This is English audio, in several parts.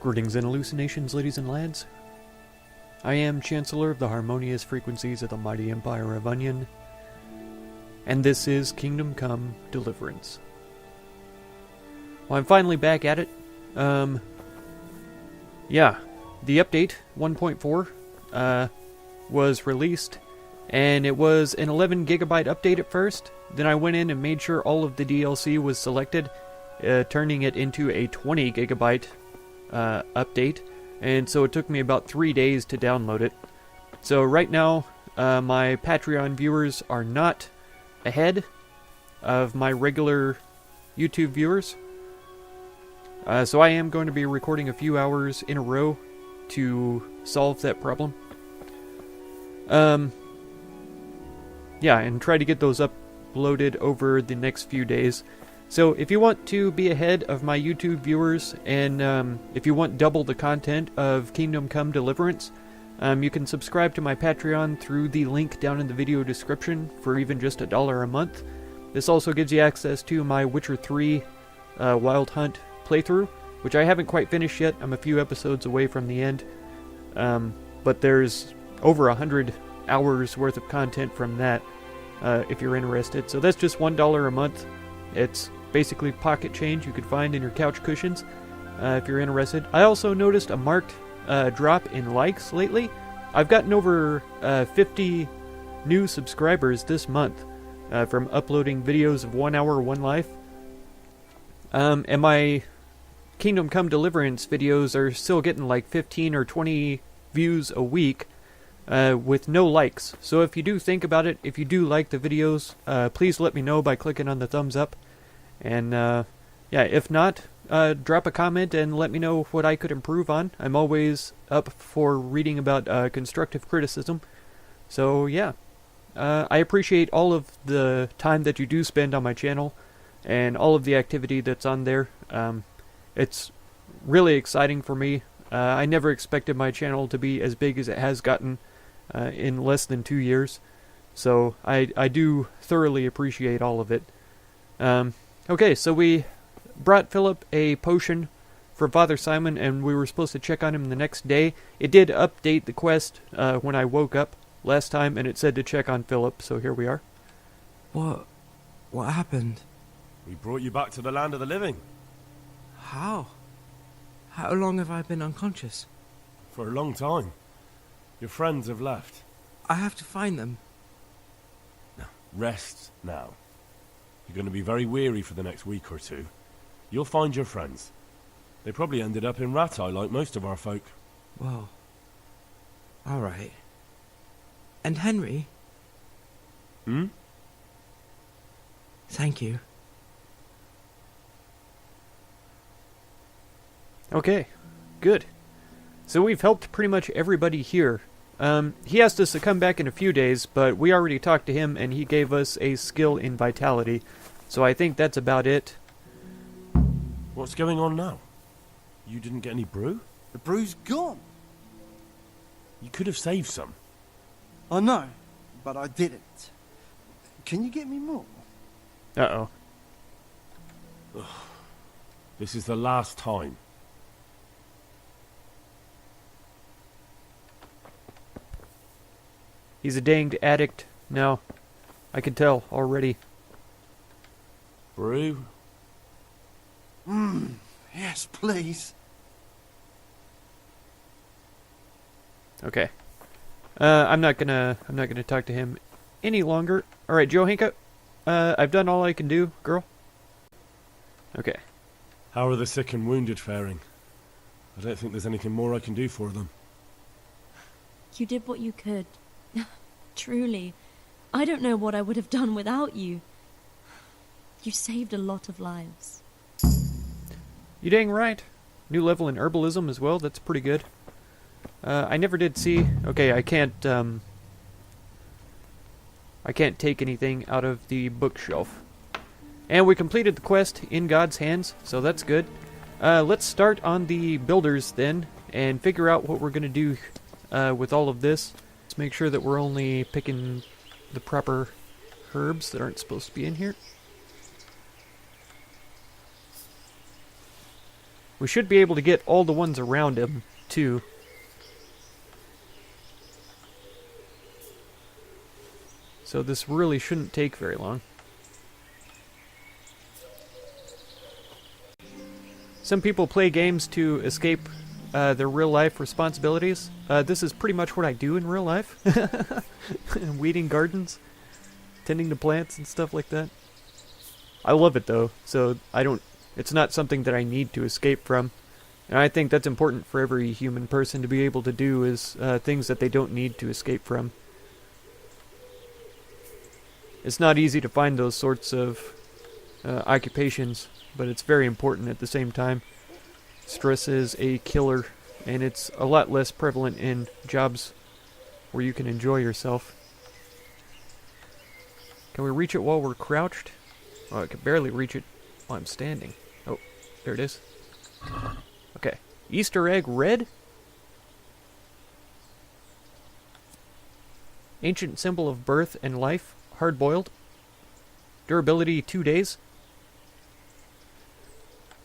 Greetings and hallucinations, ladies and lads. I am Chancellor of the harmonious frequencies of the mighty Empire of Onion, and this is Kingdom Come Deliverance. Well, I'm finally back at it. Yeah, the update 1.4 was released, and it was an 11 gigabyte update at first. Then I went in and made sure all of the DLC was selected, turning it into a 20 gigabyte update, and so it took me about 3 days to download it. So right now, my Patreon viewers are not ahead of my regular YouTube viewers. So I am going to be recording a few hours in a row to solve that problem. Yeah, and try to get those uploaded over the next few days. So if you want to be ahead of my YouTube viewers, and if you want double the content of Kingdom Come Deliverance, you can subscribe to my Patreon through the link down in the video description for even just $1 a month. This also gives you access to my Witcher 3 Wild Hunt playthrough, which I haven't quite finished yet. I'm a few episodes away from the end, but there's over 100 hours worth of content from that if you're interested. So that's just $1 a month. It's basically pocket change you could find in your couch cushions if you're interested. I also noticed a marked drop in likes lately. I've gotten over 50 new subscribers this month from uploading videos of 1 hour, one life. And my Kingdom Come Deliverance videos are still getting like 15 or 20 views a week with no likes. So if you do think about it, if you do like the videos, please let me know by clicking on the thumbs up. And yeah, if not, drop a comment and let me know what I could improve on. I'm always up for reading about constructive criticism. So yeah, I appreciate all of the time that you do spend on my channel and all of the activity that's on there. It's really exciting for me. I never expected my channel to be as big as it has gotten in less than 2 years. So I do thoroughly appreciate all of it. Okay, so we brought Philip a potion from Father Simon, and we were supposed to check on him the next day. It did update the quest when I woke up last time, and it said to check on Philip, so here we are. What happened? We brought you back to the land of the living. How? How long have I been unconscious? For a long time. Your friends have left. I have to find them. Now, rest now. You're going to be very weary for the next week or two. You'll find your friends. They probably ended up in Rattay like most of our folk. Well, alright. And Henry? Hmm? Thank you. Okay, good. So we've helped pretty much everybody here. He asked us to come back in a few days, but we already talked to him and he gave us a skill in vitality. So I think that's about it. What's going on now? You didn't get any brew? The brew's gone. You could have saved some. I know, but I didn't. Can you get me more? Uh-oh. This is the last time. He's a danged addict now. I can tell already. Brew? Yes, please. Okay. I'm not gonna talk to him any longer. All right, Johanka. I've done all I can do, girl. Okay. How are the sick and wounded faring? I don't think there's anything more I can do for them. You did what you could. Truly. I don't know what I would have done without you. You saved a lot of lives. You dang right. New level in herbalism as well. That's pretty good. I never did see... Okay, I can't take anything out of the bookshelf. And we completed the quest in God's hands, so that's good. Let's start on the builders then, and figure out what we're going to do with all of this. Let's make sure that we're only picking the proper herbs that aren't supposed to be in here. We should be able to get all the ones around him, too. So this really shouldn't take very long. Some people play games to escape their real-life responsibilities. This is pretty much what I do in real life. Weeding gardens, tending to plants and stuff like that. I love it, though, so it's not something that I need to escape from. And I think that's important for every human person to be able to do, is things that they don't need to escape from. It's not easy to find those sorts of occupations, but it's very important at the same time. Stress is a killer, and it's a lot less prevalent in jobs where you can enjoy yourself. Can we reach it while we're crouched? Oh, I can barely reach it while I'm standing. Oh, there it is. Okay. Easter egg red? Ancient symbol of birth and life. Hard-boiled. Durability 2 days.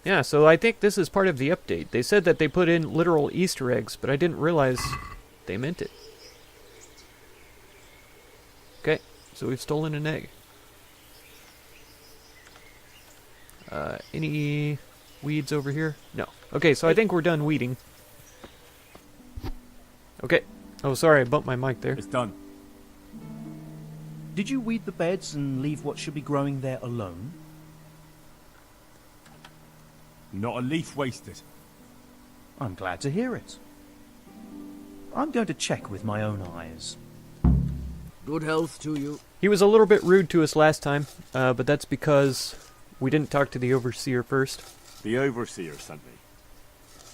Yeah, so I think this is part of the update. They said that they put in literal Easter eggs, but I didn't realize they meant it. Okay, so we've stolen an egg. Any weeds over here? No. Okay, so I think we're done weeding. Okay. Oh, sorry, I bumped my mic there. It's done. Did you weed the beds and leave what should be growing there alone? Not a leaf wasted. I'm glad to hear it. I'm going to check with my own eyes. Good health to you. He was a little bit rude to us last time, but that's because we didn't talk to the Overseer first. The Overseer sent me.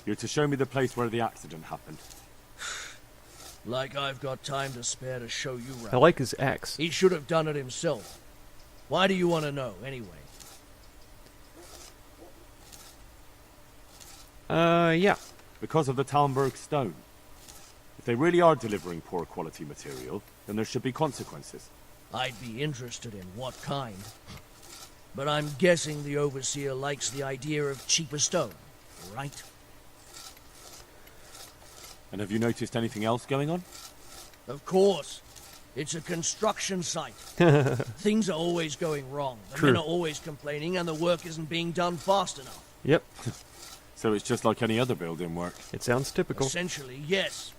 You're to show me the place where the accident happened. Like I've got time to spare to show you I around. like his axe. He should have done it himself. Why do you want to know, anyway? Yeah. Because of the Talmberg stone. If they really are delivering poor quality material, then there should be consequences. I'd be interested in what kind. But I'm guessing the Overseer likes the idea of cheaper stone, right? And have you noticed anything else going on? Of course. It's a construction site. Things are always going wrong. The True. men are always complaining and the work isn't being done fast enough. Yep. So it's just like any other building work. It sounds typical. Essentially, yes.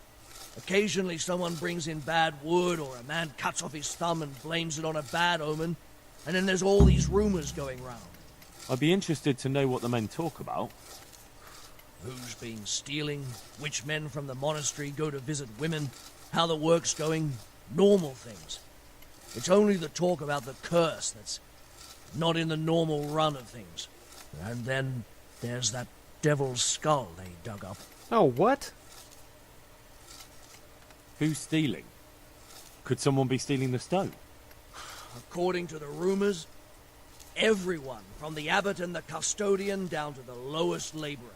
Occasionally someone brings in bad wood or a man cuts off his thumb and blames it on a bad omen. And then there's all these rumors going round. I'd be interested to know what the men talk about. Who's been stealing, which men from the monastery go to visit women, how the work's going, normal things. It's only the talk about the curse that's not in the normal run of things. And then there's that devil's skull they dug up. Oh, what? Who's stealing? Could someone be stealing the stone? According to the rumors, everyone, from the abbot and the custodian down to the lowest laborer.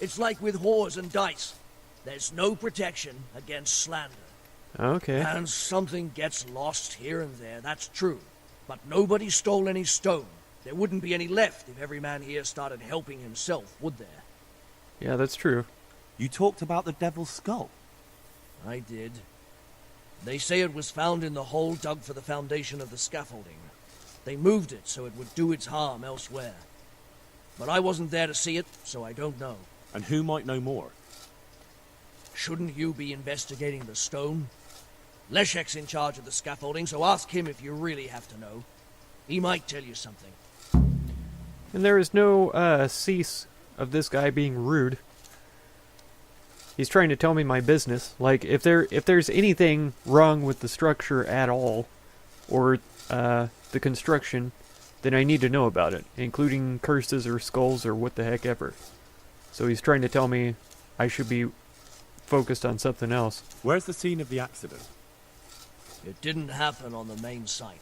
It's like with whores and dice. There's no protection against slander. Okay. And something gets lost here and there, that's true. But nobody stole any stone. There wouldn't be any left if every man here started helping himself, would there? Yeah, that's true. You talked about the devil's skull. I did. They say it was found in the hole dug for the foundation of the scaffolding. They moved it so it would do its harm elsewhere. But I wasn't there to see it, so I don't know. And who might know more? Shouldn't you be investigating the stone? Leszek's in charge of the scaffolding, so ask him if you really have to know. He might tell you something. And there is no cease of this guy being rude. He's trying to tell me my business. Like, if there's anything wrong with the structure at all, or the construction, then I need to know about it, including curses or skulls or what the heck ever. So he's trying to tell me I should be focused on something else. Where's the scene of the accident? It didn't happen on the main site.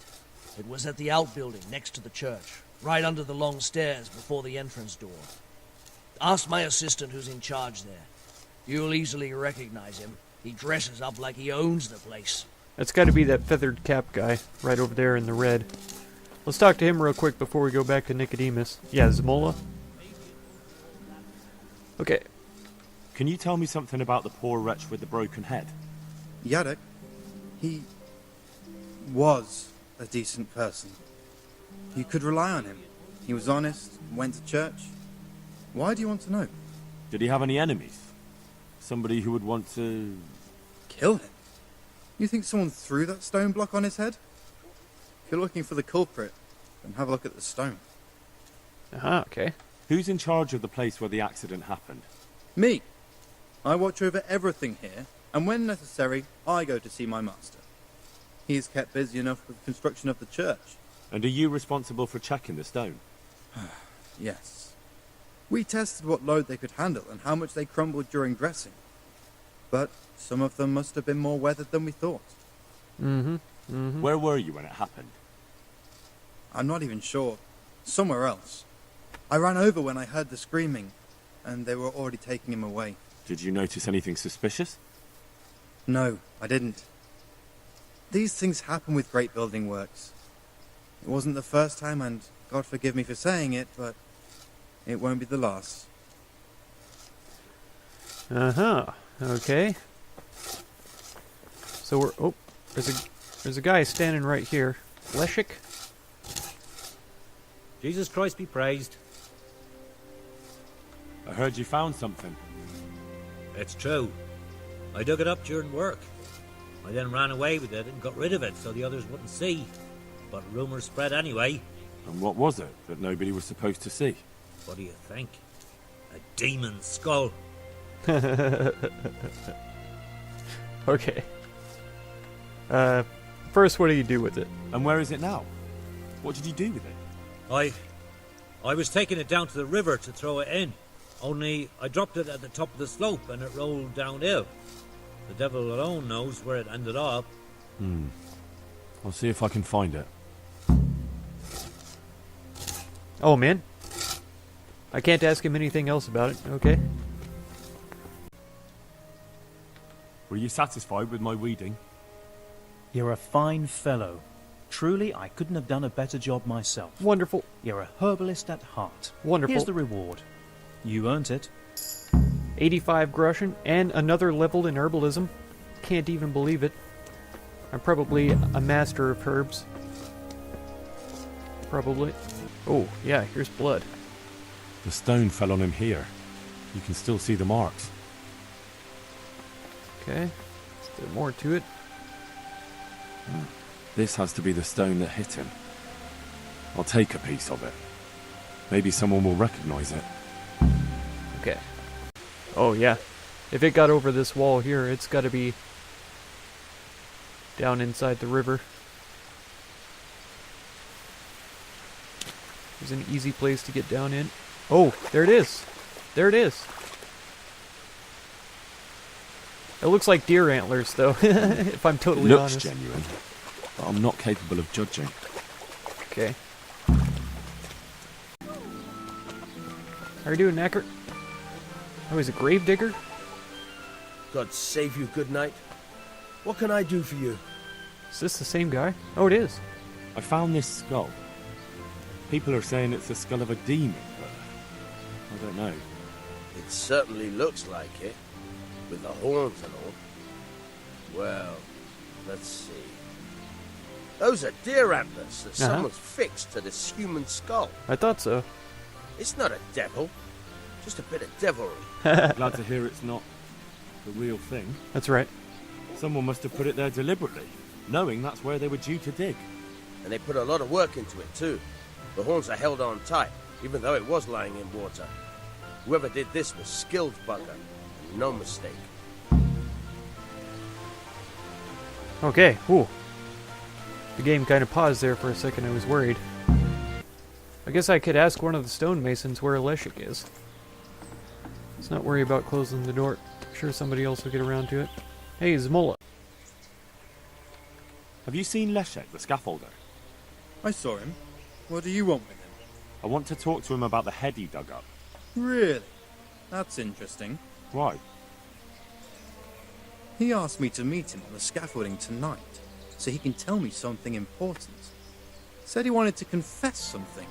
It was at the outbuilding next to the church, right under the long stairs before the entrance door. Ask my assistant who's in charge there. You'll easily recognize him. He dresses up like he owns the place. That's got to be that feathered cap guy right over there in the red. Let's talk to him real quick before we go back to Nicodemus. Yeah, Zmola. Okay. Can you tell me something about the poor wretch with the broken head? Yadok, he was a decent person. You could rely on him. He was honest, went to church. Why do you want to know? Did he have any enemies? Somebody who would want to... Kill him? You think someone threw that stone block on his head? If you're looking for the culprit, then have a look at the stone. Okay. Who's in charge of the place where the accident happened? Me. I watch over everything here, and when necessary, I go to see my master. He is kept busy enough with the construction of the church. And are you responsible for checking the stone? Yes. We tested what load they could handle and how much they crumbled during dressing. But some of them must have been more weathered than we thought. Where were you when it happened? I'm not even sure. Somewhere else. I ran over when I heard the screaming, and they were already taking him away. Did you notice anything suspicious? No, I didn't. These things happen with great building works. It wasn't the first time, and God forgive me for saying it, but it won't be the last. Okay. So we're... Oh, there's a guy standing right here. Leshek? Jesus Christ be praised. I heard you found something. It's true. I dug it up during work. I then ran away with it and got rid of it so the others wouldn't see. But rumours spread anyway. And what was it that nobody was supposed to see? What do you think? A demon skull. Okay. First, what do you do with it? And where is it now? What did you do with it? I was taking it down to the river to throw it in. Only I dropped it at the top of the slope and it rolled downhill. The devil alone knows where it ended up. I'll see if I can find it. Oh, man. I can't ask him anything else about it. Okay. Were you satisfied with my weeding? You're a fine fellow. Truly, I couldn't have done a better job myself. Wonderful. You're a herbalist at heart. Wonderful. Here's the reward. You earned it. 85 groschen and another level in herbalism. Can't even believe it. I'm probably a master of herbs. Probably. Oh, yeah, here's blood. The stone fell on him here. You can still see the marks. Okay. There's more to it. This has to be the stone that hit him. I'll take a piece of it. Maybe someone will recognize it. Okay. Oh, yeah. If it got over this wall here, it's got to be down inside the river. There's an easy place to get down in. Oh, there it is. There it is. It looks like deer antlers, though, if I'm totally Looks honest. genuine, but I'm not capable of judging. Okay. How you doing, Knacker? Oh, he's a grave digger? God save you, good night. What can I do for you? Is this the same guy? Oh, it is. I found this skull. People are saying it's the skull of a demon, but I don't know. It certainly looks like it, with the horns and all. Well, let's see. Those are deer antlers that someone's fixed to this human skull. I thought so. It's not a devil, just a bit of devilry. Glad to hear it's not the real thing. That's right. Someone must have put it there deliberately, knowing that's where they were due to dig. And they put a lot of work into it too. The horns are held on tight, even though it was lying in water. Whoever did this was skilled bugger. No mistake. Okay, ooh. The game kind of paused there for a second. I was worried. I guess I could ask one of the stonemasons where Leshek is. Let's not worry about closing the door. I'm sure somebody else will get around to it. Hey, Zmola. Have you seen Leshek, the scaffolder? I saw him. What do you want with him? I want to talk to him about the head he dug up. Really? That's interesting. Why? He asked me to meet him on the scaffolding tonight, so he can tell me something important. Said he wanted to confess something.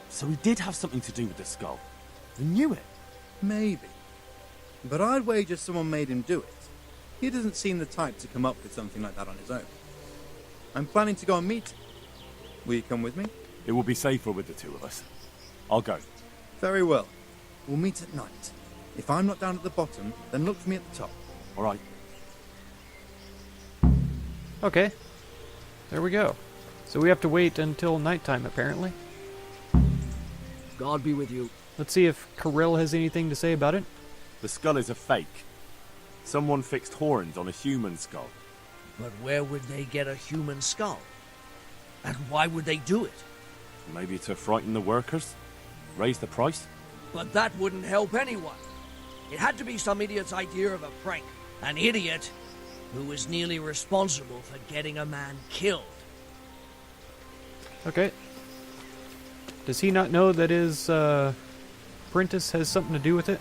So he did have something to do with the skull. He knew it. Maybe. but I'd wager someone made him do it. He doesn't seem the type to come up with something like that on his own. I'm planning to go and meet him. Will you come with me? It will be safer with the two of us. I'll go. Very well. We'll meet at night. If I'm not down at the bottom, then look for me at the top. All right. Okay. There we go. So we have to wait until nighttime, apparently. God be with you. Let's see if Corell has anything to say about it. The skull is a fake. Someone fixed horns on a human skull. But where would they get a human skull? And why would they do it? Maybe to frighten the workers? Raise the price? But that wouldn't help anyone. It had to be some idiot's idea of a prank. An idiot who was nearly responsible for getting a man killed. Okay. Does he not know that his apprentice has something to do with it?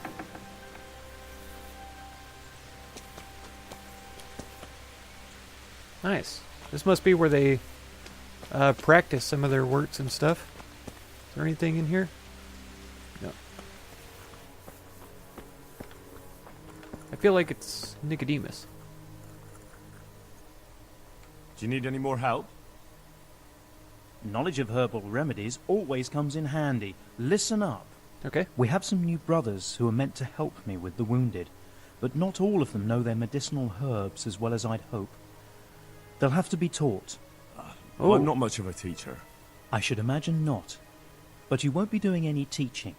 Nice. This must be where they practice some of their works and stuff. Is there anything in here? No. I feel like it's Nicodemus. Do you need any more help? Knowledge of herbal remedies always comes in handy. Listen up. Okay. We have some new brothers who are meant to help me with the wounded, but not all of them know their medicinal herbs as well as I'd hope. They'll have to be taught. Well, I'm not much of a teacher. I should imagine not. But you won't be doing any teaching.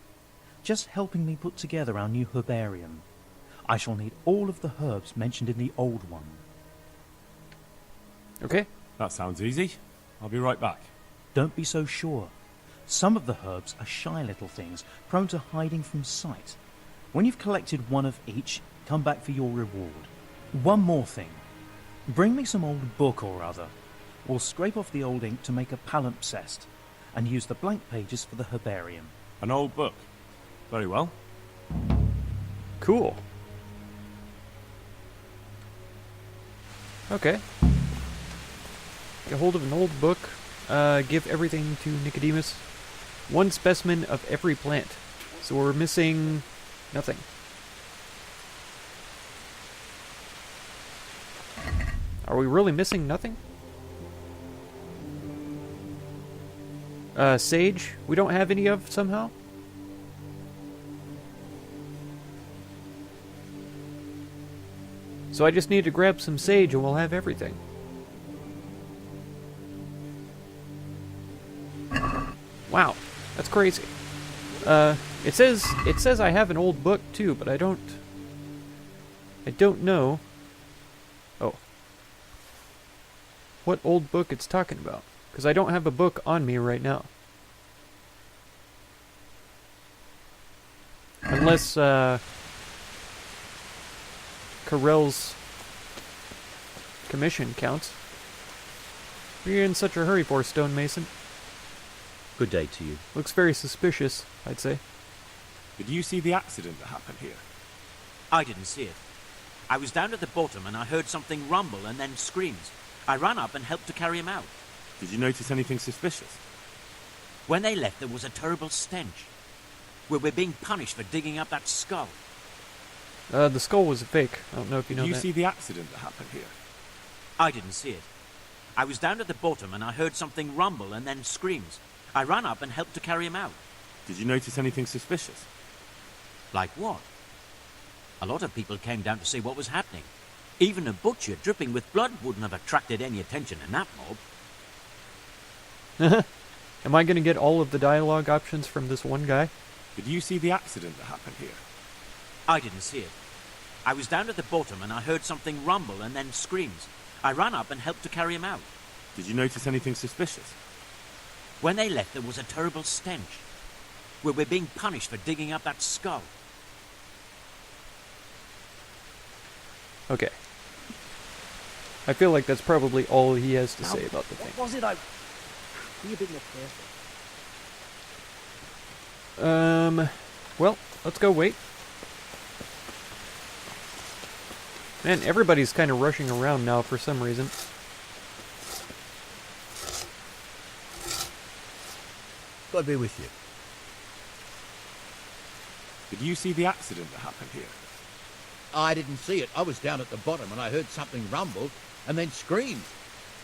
Just helping me put together our new herbarium. I shall need all of the herbs mentioned in the old one. Okay. That sounds easy. I'll be right back. Don't be so sure. Some of the herbs are shy little things, prone to hiding from sight. When you've collected one of each, come back for your reward. One more thing. Bring me some old book or other. We'll scrape off the old ink to make a palimpsest, and use the blank pages for the herbarium. An old book. Very well. Cool. Okay. Get hold of an old book. Give everything to Nicodemus. One specimen of every plant. So we're missing nothing. Are we really missing nothing? Sage, we don't have any of somehow? So I just need to grab some sage and we'll have everything. Wow, that's crazy. It says I have an old book too, but I don't know. Oh. What old book it's talking about. Because I don't have a book on me right now. Unless, Corell's commission counts. What are you in such a hurry for, Stonemason? Good day to you. Looks very suspicious, I'd say. Did you see the accident that happened here? I didn't see it. I was down at the bottom and I heard something rumble and then screams. I ran up and helped to carry him out. Did you notice anything suspicious? When they left, there was a terrible stench. We're being punished for digging up that skull. The skull was a fake. I don't know if you know that. Did you see the accident that happened here? I didn't see it. I was down at the bottom and I heard something rumble and then screams. I ran up and helped to carry him out. Did you notice anything suspicious? Like what? A lot of people came down to see what was happening. Even a butcher dripping with blood wouldn't have attracted any attention in that mob. Am I going to get all of the dialogue options from this one guy? Did you see the accident that happened here? I didn't see it. I was down at the bottom and I heard something rumble and then screams. I ran up and helped to carry him out. Did you notice anything suspicious? When they left, there was a terrible stench. We're being punished for digging up that skull. Okay. I feel like that's probably all he has to say about the thing. What was it? Be a bit more careful. Well, let's go wait. Man, everybody's kind of rushing around now for some reason. God be with you. Did you see the accident that happened here? I didn't see it. I was down at the bottom and I heard something rumble and then screamed.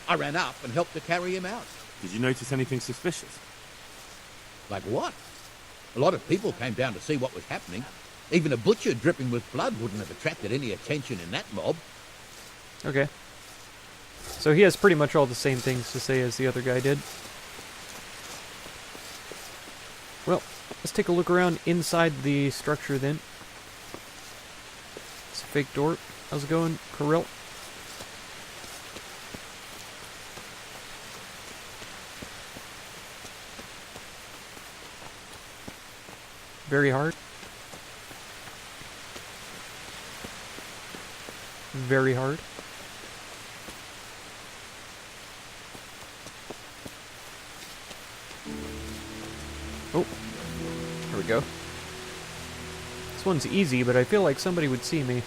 I ran up and helped to carry him out. Did you notice anything suspicious? Like what? A lot of people came down to see what was happening. Even a butcher dripping with blood wouldn't have attracted any attention in that mob. Okay. So he has pretty much all the same things to say as the other guy did. Well, let's take a look around inside the structure then. It's a fake door. How's it going, Kirill? Very hard. Very hard. Oh, there we go. This one's easy, but I feel like somebody would see me.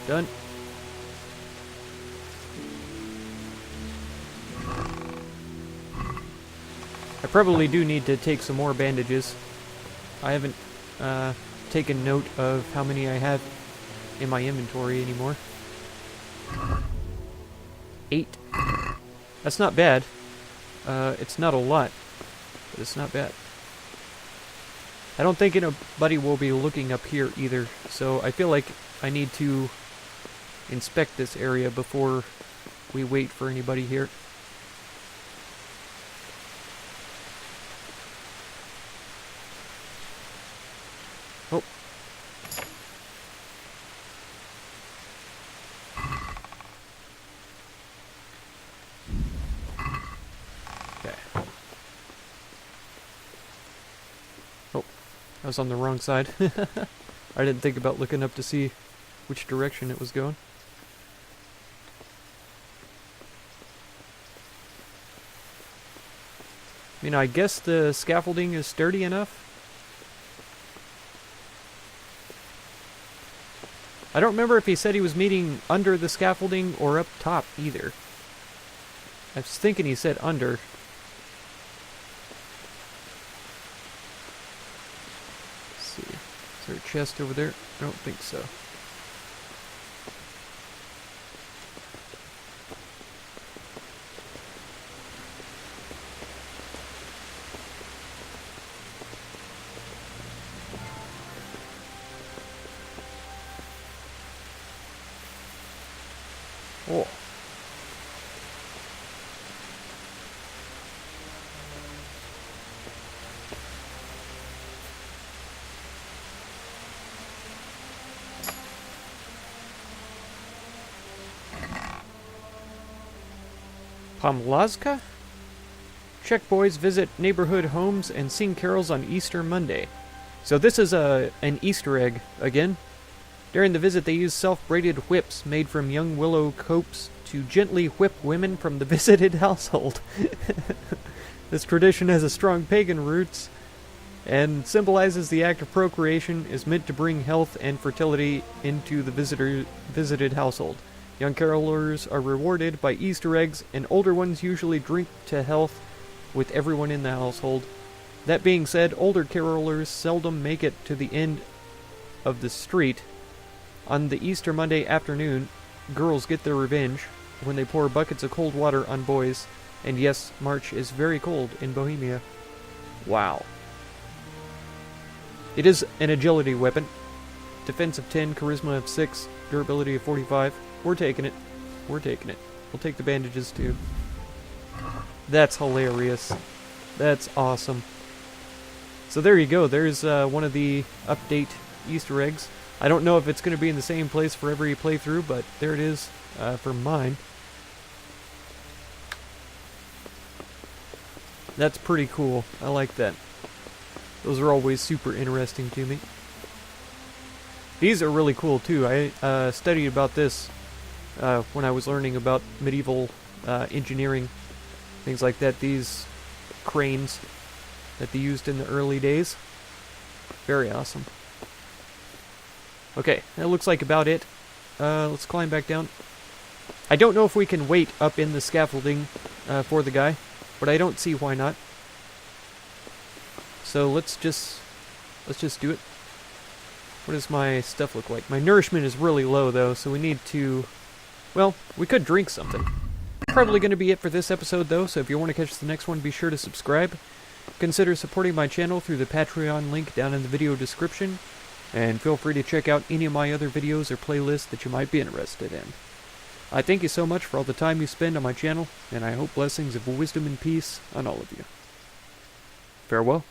Done. I probably do need to take some more bandages. I haven't taken note of how many I have in my inventory anymore. 8. That's not bad. It's not a lot, but it's not bad. I don't think anybody will be looking up here either, so I feel like I need to inspect this area before we wait for anybody here. Oh. Okay. Oh, I was on the wrong side. I didn't think about looking up to see which direction it was going. I mean, I guess the scaffolding is sturdy enough. I don't remember if he said he was meeting under the scaffolding or up top either. I was thinking he said under. Let's see. Is there a chest over there? I don't think so. Oh. Pomlazka? Czech boys visit neighborhood homes and sing carols on Easter Monday. So this is an Easter egg again. During the visit, they use self-braided whips made from young willow copes to gently whip women from the visited household. This tradition has a strong pagan roots and symbolizes the act of procreation, is meant to bring health and fertility into the visited household. Young carolers are rewarded by Easter eggs, and older ones usually drink to health with everyone in the household. That being said, older carolers seldom make it to the end of the street. On the Easter Monday afternoon, girls get their revenge when they pour buckets of cold water on boys. And yes, March is very cold in Bohemia. Wow. It is an agility weapon. Defense of 10, charisma of 6, durability of 45. We're taking it. We're taking it. We'll take the bandages too. That's hilarious. That's awesome. So there you go. There's one of the update Easter eggs. I don't know if it's going to be in the same place for every playthrough, but there it is for mine. That's pretty cool. I like that. Those are always super interesting to me. These are really cool too. I studied about this when I was learning about medieval engineering, things like that. These cranes that they used in the early days. Very awesome. Okay, that looks like about it. Let's climb back down. I don't know if we can wait up in the scaffolding for the guy, but I don't see why not. so let's just do it. What does my stuff look like? My nourishment is really low, though, so we need to... Well, we could drink something. Probably going to be it for this episode, though, so if you want to catch the next one, be sure to subscribe. Consider supporting my channel through the Patreon link down in the video description, and feel free to check out any of my other videos or playlists that you might be interested in. I thank you so much for all the time you spend on my channel, and I hope blessings of wisdom and peace on all of you. Farewell.